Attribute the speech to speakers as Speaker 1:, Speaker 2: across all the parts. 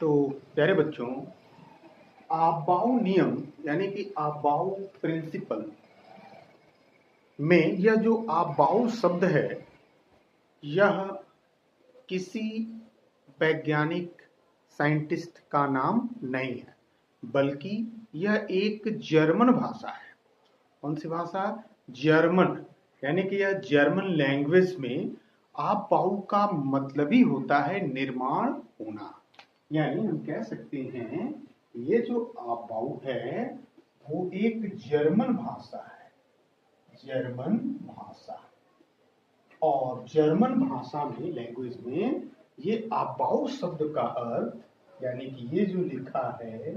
Speaker 1: तो प्यारे बच्चों, आबाऊ नियम यानी कि आबाऊ प्रिंसिपल में यह जो आबाऊ शब्द है, यह किसी वैज्ञानिक साइंटिस्ट का नाम नहीं है, बल्कि यह एक जर्मन भाषा है। कौन सी भाषा? जर्मन। यानी कि यह जर्मन लैंग्वेज में आबाऊ का मतलब ही होता है निर्माण होना। यानी हम कह सकते हैं ये जो आबाऊ है वो एक जर्मन भाषा है, जर्मन भाषा। और जर्मन भाषा में, लैंग्वेज में, ये आबाऊ शब्द का अर्थ यानी कि ये जो लिखा है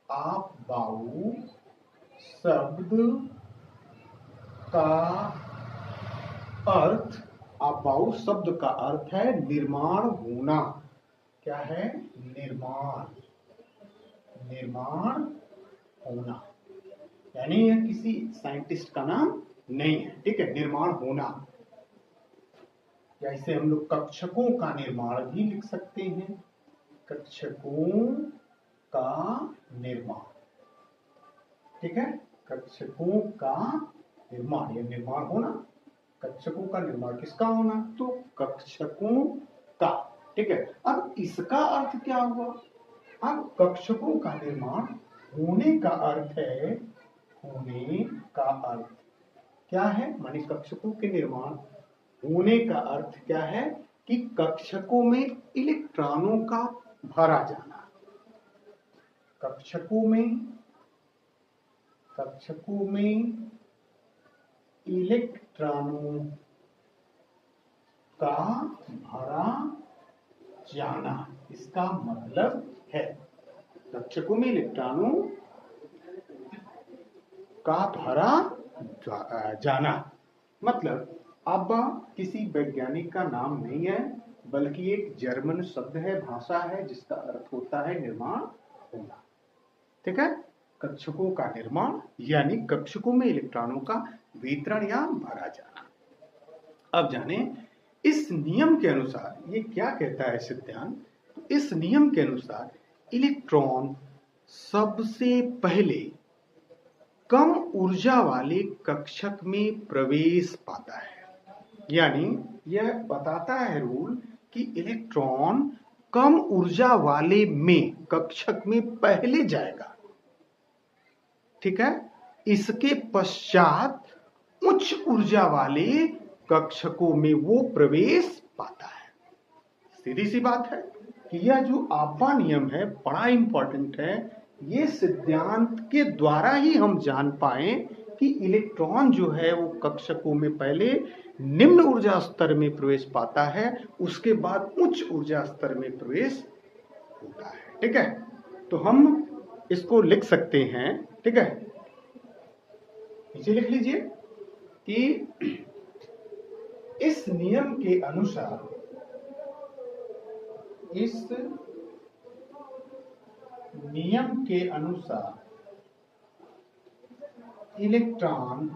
Speaker 1: आबाऊ शब्द का अर्थ, आबाऊ शब्द का अर्थ है निर्माण होना। क्या है? निर्माण, निर्माण होना। यानी यह किसी साइंटिस्ट का नाम नहीं है, ठीक है। निर्माण होना, या इसे हम लोग कक्षकों का निर्माण भी लिख सकते हैं। कक्षकों का निर्माण, ठीक है। कक्षकों का निर्माण, यह निर्माण होना। कक्षकों का निर्माण किसका होना? तो कक्षकों का, ठीक है। अब इसका अर्थ क्या हुआ? अब कक्षकों का निर्माण होने का अर्थ है, होने का अर्थ क्या है? माने कक्षकों के निर्माण होने का अर्थ क्या है कि कक्षकों में इलेक्ट्रॉनों का भरा जाना। कक्षकों में इलेक्ट्रॉनों का भरा जाना, इसका मतलब है कक्षकों में इलेक्ट्रॉनों का भरा जाना। मतलब अब किसी वैज्ञानिक का नाम नहीं है, बल्कि एक जर्मन शब्द है, भाषा है, जिसका अर्थ होता है निर्माण होना, ठीक है। कक्षकों का निर्माण यानी कक्षकों में इलेक्ट्रॉनों का वितरण या भरा जाना। अब जाने इस नियम के अनुसार ये क्या कहता है सिद्धांत। तो इस नियम के अनुसार इलेक्ट्रॉन सबसे पहले कम ऊर्जा वाले कक्षक में प्रवेश पाता है। यानी यह बताता है रूल कि इलेक्ट्रॉन कम ऊर्जा वाले में, कक्षक में पहले जाएगा, ठीक है। इसके पश्चात उच्च ऊर्जा वाले कक्षकों में वो प्रवेश पाता है। सीधी सी बात है कि यह जो आबा नियम है बड़ा इंपॉर्टेंट है। ये सिद्धांत के द्वारा ही हम जान पाए कि इलेक्ट्रॉन जो है वो कक्षकों में पहले निम्न ऊर्जा स्तर में प्रवेश पाता है, उसके बाद उच्च ऊर्जा स्तर में प्रवेश होता है, ठीक है। तो हम इसको लिख सकते हैं, ठीक है। नीचे लिख लीजिए कि इस नियम के अनुसार, इस नियम के अनुसार इलेक्ट्रॉन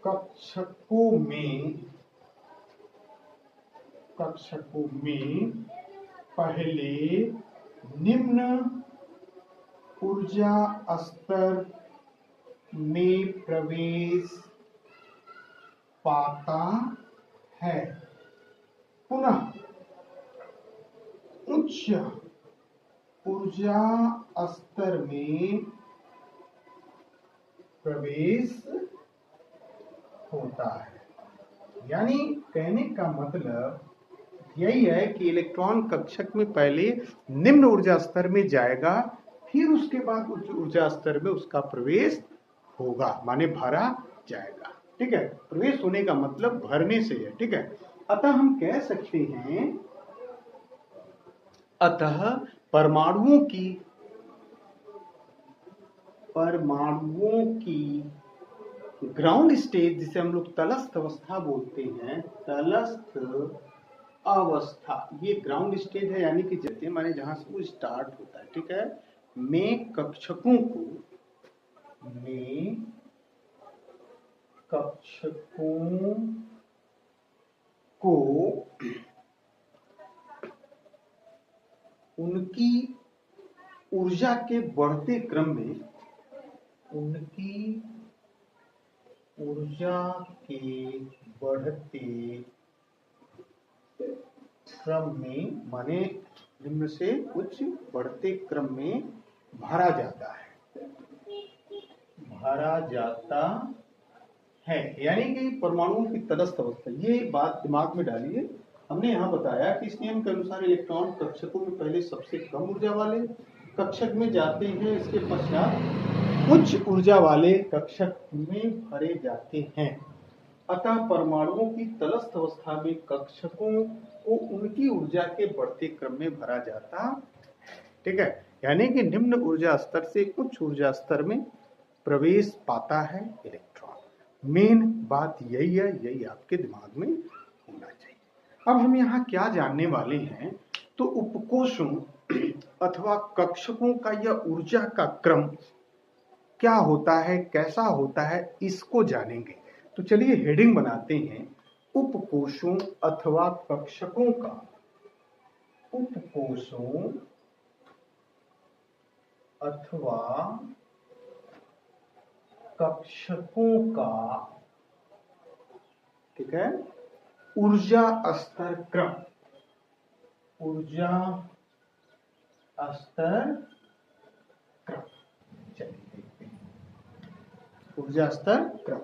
Speaker 1: कक्षकों में पहले निम्न ऊर्जा स्तर में प्रवेश पाता है, पुनः उच्च ऊर्जा स्तर में प्रवेश होता है। यानी कहने का मतलब यही है कि इलेक्ट्रॉन कक्षक में पहले निम्न ऊर्जा स्तर में जाएगा, फिर उसके बाद उच्च ऊर्जा स्तर में उसका प्रवेश होगा, माने भरा जाएगा, ठीक है। प्रवेश होने का मतलब भरने से है, ठीक है। अतः हम कह सकते हैं, अतः परमाणुओं की ग्राउंड स्टेज, जिसे हम लोग तलस्थ अवस्था बोलते हैं, तलस्थ अवस्था, ये ग्राउंड स्टेज है। यानी कि जैसे माने जहां से वो स्टार्ट होता है, ठीक है, में कक्षकों को उनकी ऊर्जा के बढ़ते क्रम में, उनकी ऊर्जा के बढ़ते क्रम में, माने निम्न से उच्च बढ़ते क्रम में भरा जाता है, भरा जाता है। यानी कि परमाणुओं की तटस्थ अवस्था, ये बात दिमाग में डालिए। हमने यहाँ बताया कि इस नियम के अनुसार इलेक्ट्रॉन कक्षकों में पहले सबसे कम ऊर्जा वाले कक्षक में जाते हैं, इसके पश्चात उच्च ऊर्जा वाले कक्षक में भरे जाते हैं। अतः परमाणुओं की तटस्थ अवस्था में कक्षकों को उनकी ऊर्जा के बढ़ते क्रम में भरा जाता, ठीक है। यानी कि निम्न ऊर्जा स्तर से उच्च ऊर्जा स्तर में प्रवेश पाता है इलेक्ट्रॉन। मेन बात यही है, यही आपके दिमाग में होना चाहिए। अब हम यहाँ क्या जानने वाले हैं, तो उपकोषों अथवा कक्षकों का यह ऊर्जा का क्रम क्या होता है, कैसा होता है, इसको जानेंगे। तो चलिए हेडिंग बनाते हैं, उपकोषों अथवा कक्षकों का, उपकोषों अथवा कक्षकों का, ठीक है, ऊर्जा स्तर क्रम, ऊर्जा स्तर क्रम। चलिए देखते हैं ऊर्जा स्तर क्रम।